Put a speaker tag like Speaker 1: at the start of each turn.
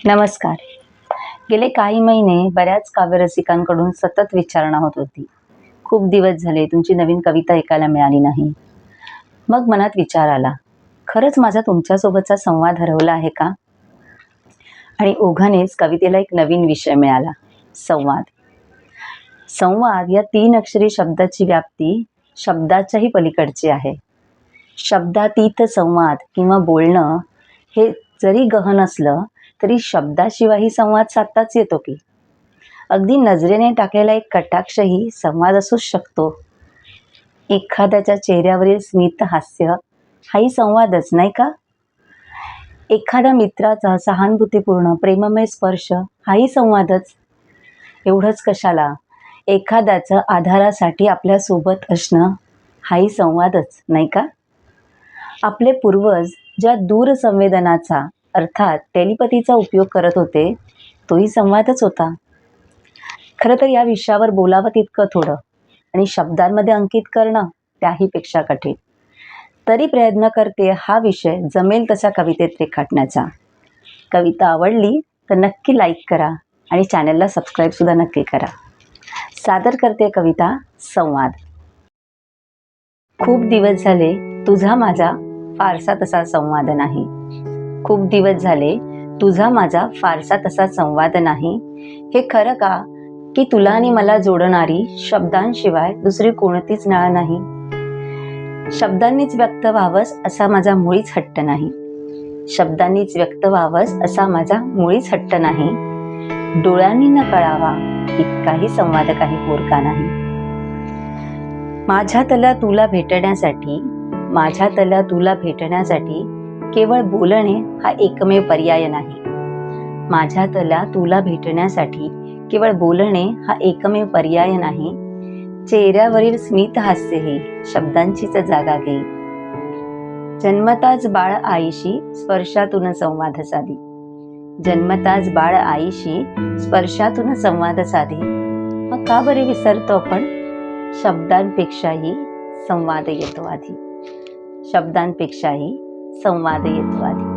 Speaker 1: नमस्कार. गेले काही महिने बऱ्याच काव्यरसिकांकडून सतत विचारणा होत होती. खूप दिवस झाले तुमची नवीन कविता ऐकायला मिळाली नाही. मग मनात विचार आला, खरंच माझा तुमच्यासोबतचा संवाद हरवला आहे का? आणि ओघानेच कवितेला एक नवीन विषय मिळाला, संवाद. संवाद या 3 अक्षरी शब्दाची व्याप्ती शब्दाच्याही पलीकडची आहे. शब्दातीत संवाद किंवा बोलणं हे जरी गहन असलं तरी शब्दाशिवायही संवाद साधताच येतो की. अगदी नजरेने टाकलेला एक कटाक्षही संवाद असूच शकतो. एखाद्याच्या चेहऱ्यावरील स्मित हास्य हाही संवादच, नाही का? एखाद्या मित्राचा सहानुभूतीपूर्ण प्रेममय स्पर्श हाही संवादच. एवढंच कशाला, एखाद्याचं आधारासाठी आपल्यासोबत असणं हाही संवादच, नाही का? आपले पूर्वज ज्या दूरसंवेदनाचा अर्थात टेलिपथीचा उपयोग करत होते, तोही संवादच होता. खरं तर या विषयावर बोलावं तितकं थोडं आणि शब्दांमध्ये अंकित करणं त्याहीपेक्षा कठीण. तरी प्रयत्न करते हा विषय जमेल तसा कवितेत रेखाटण्याचा. कविता आवडली तर नक्की लाईक करा आणि चॅनलला सबस्क्राईबसुद्धा नक्की करा. सादर करते कविता संवाद. खूप दिवस झाले तुझा माझा फारसा तसा संवाद नाही. खूप दिवस झाले तुझा माझा फारसा तसा संवाद नाही. हे खरं का की तुला आणि मला जोडणारी शब्दांशिवाय दुसरी कोणतीच नाळ नाही. शब्दांनीच व्यक्त व्हावंस असा माझा मुळीच हट्ट नाही. शब्दांनीच व्यक्त व्हावंस असा माझा मुळीच हट्ट नाही. डोळ्यांनी न कळावा इतकाही संवाद काही पोरका नाही. माझ्यातल्या तुला भेटण्यासाठी केवळ बोलणे हा एकमेव पर्याय नाही. माझ्यातल्या तुला भेटण्यासाठी केवळ बोलणे हा एकमेव पर्याय नाही. चेहऱ्यावरील स्मित हास्य हे शब्दांचीच जागा घेई. जन्मताच बाळ आईशी स्पर्शातून संवाद साधी. जन्मताच बाळ आईशी स्पर्शातून संवाद साधी. मग का बरे विसरतो आपण? शब्दांपेक्षाही संवाद येतो आधी. शब्दांपेक्षाही संवाद येतो आधी.